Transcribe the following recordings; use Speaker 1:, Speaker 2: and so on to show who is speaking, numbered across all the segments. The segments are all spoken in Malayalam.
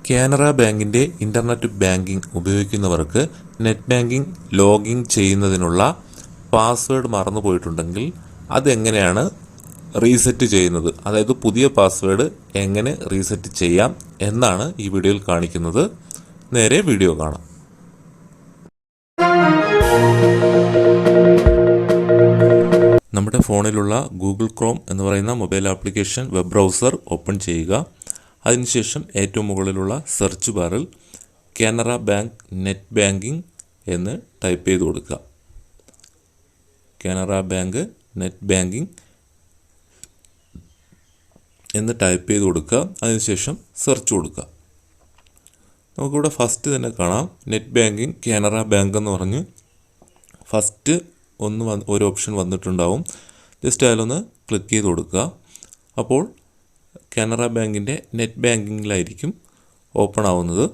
Speaker 1: കാനറ ബാങ്കിൻ്റെ ഇൻ്റർനെറ്റ് ബാങ്കിംഗ് ഉപയോഗിക്കുന്നവർക്ക് നെറ്റ് ബാങ്കിംഗ് ലോഗിൻ ചെയ്യുന്നതിനുള്ള പാസ്വേഡ് മറന്നു പോയിട്ടുണ്ടെങ്കിൽ അതെങ്ങനെയാണ് റീസെറ്റ് ചെയ്യുന്നത്, അതായത് പുതിയ പാസ്വേഡ് എങ്ങനെ റീസെറ്റ് ചെയ്യാം എന്നാണ് ഈ വീഡിയോയിൽ കാണിക്കുന്നത്. നേരെ വീഡിയോ കാണാം. നമ്മുടെ ഫോണിലുള്ള ഗൂഗിൾ ക്രോം എന്ന് പറയുന്ന mobile application web browser open ചെയ്യുക. അതിനുശേഷം ഏറ്റവും മുകളിലുള്ള സെർച്ച് ബാറിൽ കാനറ ബാങ്ക് നെറ്റ് ബാങ്കിംഗ് എന്ന് ടൈപ്പ് ചെയ്ത് കൊടുക്കുക. കാനറ ബാങ്ക് നെറ്റ് ബാങ്കിംഗ് എന്ന് ടൈപ്പ് ചെയ്ത് കൊടുക്കുക. അതിനുശേഷം സെർച്ച് കൊടുക്കുക. നമുക്കിവിടെ ഫസ്റ്റ് തന്നെ കാണാം നെറ്റ് ബാങ്കിംഗ് കാനറ ബാങ്ക് എന്ന് പറഞ്ഞ് ഫസ്റ്റ് ഒരു ഓപ്ഷൻ വന്നിട്ടുണ്ടാവും. ജസ്റ്റ് അതിലൊന്ന് ക്ലിക്ക് ചെയ്ത് കൊടുക്കുക. അപ്പോൾ കാനറ ബാങ്കിൻ്റെ നെറ്റ് ബാങ്കിങ്ങിലായിരിക്കും ഓപ്പൺ ആവുന്നത്.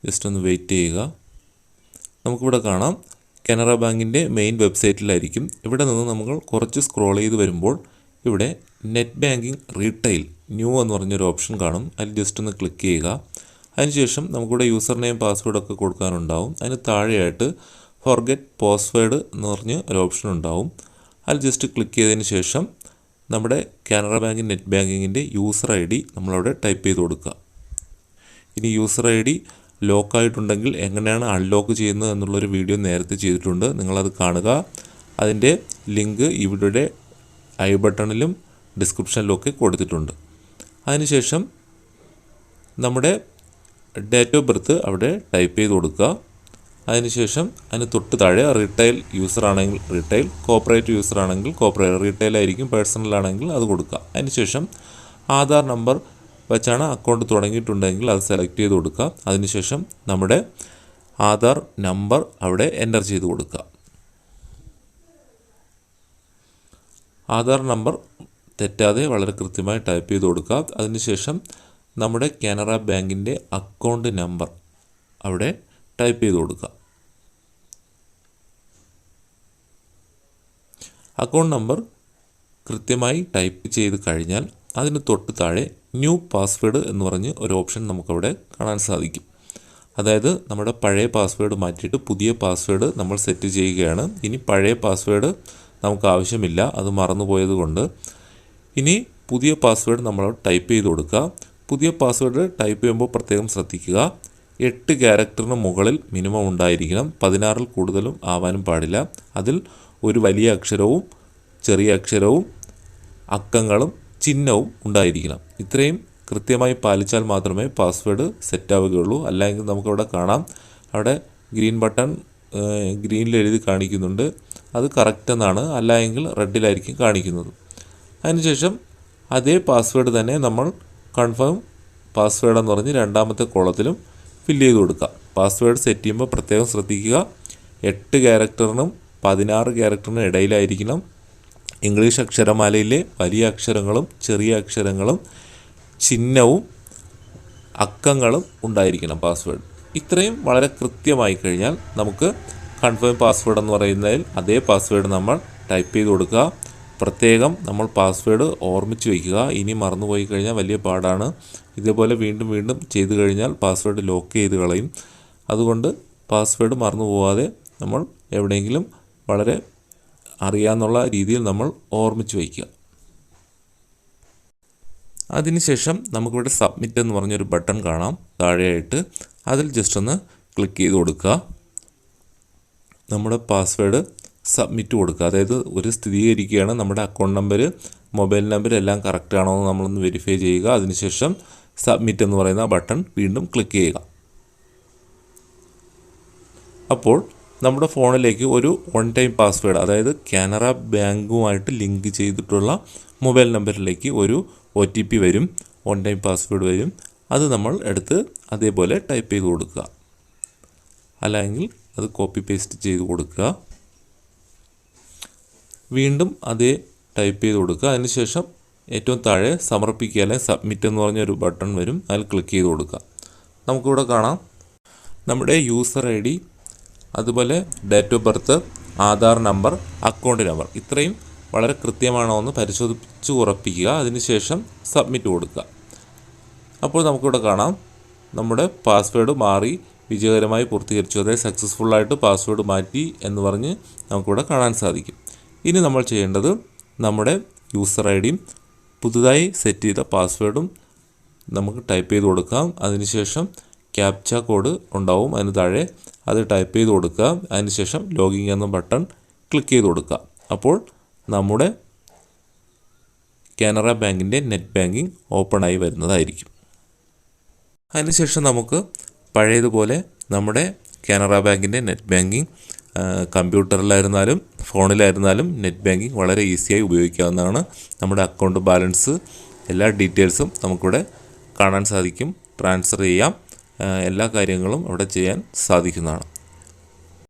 Speaker 1: ജസ്റ്റ് ഒന്ന് വെയിറ്റ് ചെയ്യുക. നമുക്കിവിടെ കാണാം കാനറ ബാങ്കിൻ്റെ മെയിൻ വെബ്സൈറ്റിലായിരിക്കും. ഇവിടെ നിന്ന് നമ്മൾ കുറച്ച് സ്ക്രോൾ ചെയ്ത് വരുമ്പോൾ ഇവിടെ നെറ്റ് ബാങ്കിങ് റീറ്റെയിൽ ന്യൂ എന്ന് പറഞ്ഞൊരു ഓപ്ഷൻ കാണും. അതിൽ ജസ്റ്റ് ഒന്ന് ക്ലിക്ക് ചെയ്യുക. അതിനുശേഷം നമുക്കിവിടെ യൂസർ നെയിം പാസ്വേഡൊക്കെ കൊടുക്കാനുണ്ടാവും. അതിന് താഴെയായിട്ട് ഫോർഗെറ്റ് പാസ്വേഡ് എന്ന് പറഞ്ഞ് ഒരു ഓപ്ഷൻ ഉണ്ടാവും. അതിൽ ജസ്റ്റ് ക്ലിക്ക് ചെയ്തതിന് ശേഷം നമ്മുടെ കാനറ ബാങ്ക് നെറ്റ് ബാങ്കിങ്ങിൻ്റെ യൂസർ ഐ ഡി നമ്മളവിടെ ടൈപ്പ് ചെയ്ത് കൊടുക്കുക. ഇനി യൂസർ ഐ ഡി ലോക്കായിട്ടുണ്ടെങ്കിൽ എങ്ങനെയാണ് അൺലോക്ക് ചെയ്യുന്നത് എന്നുള്ളൊരു വീഡിയോ നേരത്തെ ചെയ്തിട്ടുണ്ട്, നിങ്ങളത് കാണുക. അതിൻ്റെ ലിങ്ക് ഇവിടെ ഐ ബട്ടണിലും ഡിസ്ക്രിപ്ഷനിലൊക്കെ കൊടുത്തിട്ടുണ്ട്. അതിനുശേഷം നമ്മുടെ ഡേറ്റ് ഓഫ് ബർത്ത് അവിടെ ടൈപ്പ് ചെയ്ത് കൊടുക്കുക. അതിനുശേഷം അതിന് തൊട്ട് താഴെ റീറ്റെയിൽ യൂസർ ആണെങ്കിൽ റീറ്റെയിൽ, കോർപ്പറേറ്റ് യൂസർ ആണെങ്കിൽ കോർപ്പറേറ്റ്, റീറ്റെയിൽ ആയിരിക്കും, പേഴ്സണൽ ആണെങ്കിൽ അത് കൊടുക്കുക. അതിനുശേഷം ആധാർ നമ്പർ വെച്ചാണ് അക്കൗണ്ട് തുടങ്ങിയിട്ടുണ്ടെങ്കിൽ അത് സെലക്ട് ചെയ്ത് കൊടുക്കുക. അതിനുശേഷം നമ്മുടെ ആധാർ നമ്പർ അവിടെ എൻ്റർ ചെയ്ത് കൊടുക്കുക. ആധാർ നമ്പർ തെറ്റാതെ വളരെ കൃത്യമായി ടൈപ്പ് ചെയ്ത് കൊടുക്കുക. അതിനുശേഷം നമ്മുടെ കാനറ ബാങ്കിൻ്റെ അക്കൗണ്ട് നമ്പർ അവിടെ ടൈപ്പ് ചെയ്ത് കൊടുക്കുക. അക്കൗണ്ട് നമ്പർ കൃത്യമായി ടൈപ്പ് ചെയ്ത് കഴിഞ്ഞാൽ അതിന് തൊട്ട് താഴെ ന്യൂ പാസ്വേഡ് എന്ന് പറഞ്ഞ് ഒരു ഓപ്ഷൻ നമുക്കവിടെ കാണാൻ സാധിക്കും. അതായത് നമ്മുടെ പഴയ പാസ്വേഡ് മാറ്റിയിട്ട് പുതിയ പാസ്വേഡ് നമ്മൾ സെറ്റ് ചെയ്യുകയാണ്. ഇനി പഴയ പാസ്വേഡ് നമുക്ക് ആവശ്യമില്ല, അത് മറന്നുപോയത് കൊണ്ട്. ഇനി പുതിയ പാസ്വേഡ് നമ്മൾ ടൈപ്പ് ചെയ്ത് കൊടുക്കുക. പുതിയ പാസ്വേഡ് ടൈപ്പ് ചെയ്യുമ്പോൾ പ്രത്യേകം ശ്രദ്ധിക്കുക, 8 ക്യാരക്ടറിന് മുകളിൽ മിനിമം ഉണ്ടായിരിക്കണം, 16-ൽ കൂടുതലും ആവാനും പാടില്ല. അതിൽ ഒരു വലിയ അക്ഷരവും ചെറിയ അക്ഷരവും അക്കങ്ങളും ചിഹ്നവും ഉണ്ടായിരിക്കണം. ഇത്രയും കൃത്യമായി പാലിച്ചാൽ മാത്രമേ പാസ്വേഡ് സെറ്റാവുകയുള്ളൂ. അല്ലെങ്കിൽ നമുക്കവിടെ കാണാം, അവിടെ ഗ്രീൻ ബട്ടൺ ഗ്രീനിൽ എഴുതി കാണിക്കുന്നുണ്ട്, അത് കറക്റ്റ് എന്നാണ്, അല്ല എങ്കിൽ റെഡിലായിരിക്കും കാണിക്കുന്നത്. അതിനുശേഷം അതേ പാസ്വേഡ് തന്നെ നമ്മൾ കൺഫേം പാസ്വേഡ് എന്ന് പറഞ്ഞ് രണ്ടാമത്തെ കോളത്തിലും ഫില്ല് ചെയ്ത് കൊടുക്കുക. പാസ്വേഡ് സെറ്റ് ചെയ്യുമ്പോൾ പ്രത്യേകം ശ്രദ്ധിക്കുക, 8 ക്യാരക്ടറിനും 16 ക്യാരക്ടറിനും ഇടയിലായിരിക്കണം. ഇംഗ്ലീഷ് അക്ഷരമാലയിലെ വലിയ അക്ഷരങ്ങളും ചെറിയ അക്ഷരങ്ങളും ചിഹ്നവും അക്കങ്ങളും ഉണ്ടായിരിക്കണം പാസ്വേഡ്. ഇത്രയും വളരെ കൃത്യമായി കഴിഞ്ഞാൽ നമുക്ക് കൺഫേം പാസ്വേഡ് എന്ന് പറയുന്നതിൽ അതേ പാസ്വേഡ് നമ്മൾ ടൈപ്പ് ചെയ്ത് കൊടുക്കുക. പ്രത്യേകം നമ്മൾ പാസ്വേഡ് ഓർമ്മിച്ച് വയ്ക്കുക. ഇനി മറന്നുപോയി കഴിഞ്ഞാൽ വലിയ പാടാണ്. ഇതേപോലെ വീണ്ടും വീണ്ടും ചെയ്തു കഴിഞ്ഞാൽ പാസ്വേഡ് ലോക്ക് ചെയ്ത് കളയും. അതുകൊണ്ട് പാസ്വേഡ് മറന്നു പോവാതെ നമ്മൾ എവിടെയെങ്കിലും വളരെ അറിയാവുന്ന രീതിയിൽ നമ്മൾ ഓർമ്മിച്ച് വയ്ക്കുക. അതിനുശേഷം നമുക്കിവിടെ സബ്മിറ്റ് എന്ന് പറഞ്ഞൊരു ബട്ടൺ കാണാം താഴെയായിട്ട്. അതിൽ ജസ്റ്റ് ഒന്ന് ക്ലിക്ക് ചെയ്ത് കൊടുക്കുക. നമ്മുടെ പാസ്വേഡ് സബ്മിറ്റ് കൊടുക്കുക. അതായത് ഒരു സ്ഥിരീകരിക്കുകയാണ്, നമ്മുടെ അക്കൗണ്ട് നമ്പർ മൊബൈൽ നമ്പർ എല്ലാം കറക്റ്റ് ആണോ എന്ന് നമ്മളൊന്ന് വെരിഫൈ ചെയ്യുക. അതിനുശേഷം സബ്മിറ്റ് എന്ന് പറയുന്ന ബട്ടൺ വീണ്ടും ക്ലിക്ക് ചെയ്യുക. അപ്പോൾ നമ്മുടെ ഫോണിലേക്ക് ഒരു വൺ ടൈം പാസ്വേഡ്, അതായത് കാനറ ബാങ്കുമായിട്ട് ലിങ്ക് ചെയ്തിട്ടുള്ള മൊബൈൽ നമ്പറിലേക്ക് ഒരു OTP വരും, വൺ ടൈം പാസ്വേഡ് വരും. അത് നമ്മൾ എടുത്ത് അതേപോലെ ടൈപ്പ് ചെയ്ത് കൊടുക്കുക, അല്ലെങ്കിൽ അത് കോപ്പി പേസ്റ്റ് ചെയ്ത് കൊടുക്കുക. വീണ്ടും അതേ ടൈപ്പ് ചെയ്ത് കൊടുക്കുക. അതിനുശേഷം ഏറ്റവും താഴെ സമർപ്പിക്കുക അല്ലെങ്കിൽ സബ്മിറ്റ് എന്ന് പറഞ്ഞൊരു ബട്ടൺ വരും, അതിൽ ക്ലിക്ക് ചെയ്ത് കൊടുക്കുക. നമുക്കിവിടെ കാണാം നമ്മുടെ യൂസർ ID, അതുപോലെ date of birth, Aadhaar number, account number ഇത്രയും വളരെ കൃത്യമാണോ എന്ന് പരിശോധിച്ച് ഉറപ്പിക്കുക. അതിനുശേഷം സബ്മിറ്റ് കൊടുക്കുക. അപ്പോൾ നമുക്കിവിടെ കാണാം നമ്മുടെ പാസ്വേഡ് മാറി വിജയകരമായി പൂർത്തീകരിച്ചു, അതായത് സക്സസ്ഫുള്ളായിട്ട് പാസ്വേഡ് മാറ്റി എന്ന് പറഞ്ഞ് നമുക്കിവിടെ കാണാൻ സാധിക്കും. ഇനി നമ്മൾ ചെയ്യേണ്ടത് നമ്മുടെ യൂസർ ഐ ഡിയും പുതുതായി സെറ്റ് ചെയ്ത പാസ്വേഡും നമുക്ക് ടൈപ്പ് ചെയ്ത് കൊടുക്കാം. അതിനുശേഷം ക്യാപ്ച കോഡ് ഉണ്ടാവും അതിന് താഴെ, അത് ടൈപ്പ് ചെയ്ത് കൊടുക്കുക. അതിനുശേഷം ലോഗിൻ എന്ന ബട്ടൺ ക്ലിക്ക് ചെയ്ത് കൊടുക്കുക. അപ്പോൾ നമ്മുടെ കാനറ ബാങ്കിൻ്റെ നെറ്റ് ബാങ്കിങ് ഓപ്പണായി വരുന്നതായിരിക്കും. അതിനുശേഷം നമുക്ക് പഴയതുപോലെ നമ്മുടെ കാനറ ബാങ്കിൻ്റെ നെറ്റ് ബാങ്കിങ് കമ്പ്യൂട്ടറിലായിരുന്നാലും ഫോണിലായിരുന്നാലും നെറ്റ് ബാങ്കിങ് വളരെ ഈസിയായി ഉപയോഗിക്കാവുന്നതാണ്. നമ്മുടെ അക്കൗണ്ട് ബാലൻസ് എല്ലാ ഡീറ്റെയിൽസും നമുക്കിവിടെ കാണാൻ സാധിക്കും. ട്രാൻസ്ഫർ ചെയ്യാം, എല്ലാ കാര്യങ്ങളും അവിടെ ചെയ്യാൻ സാധിക്കുന്നതാണ്.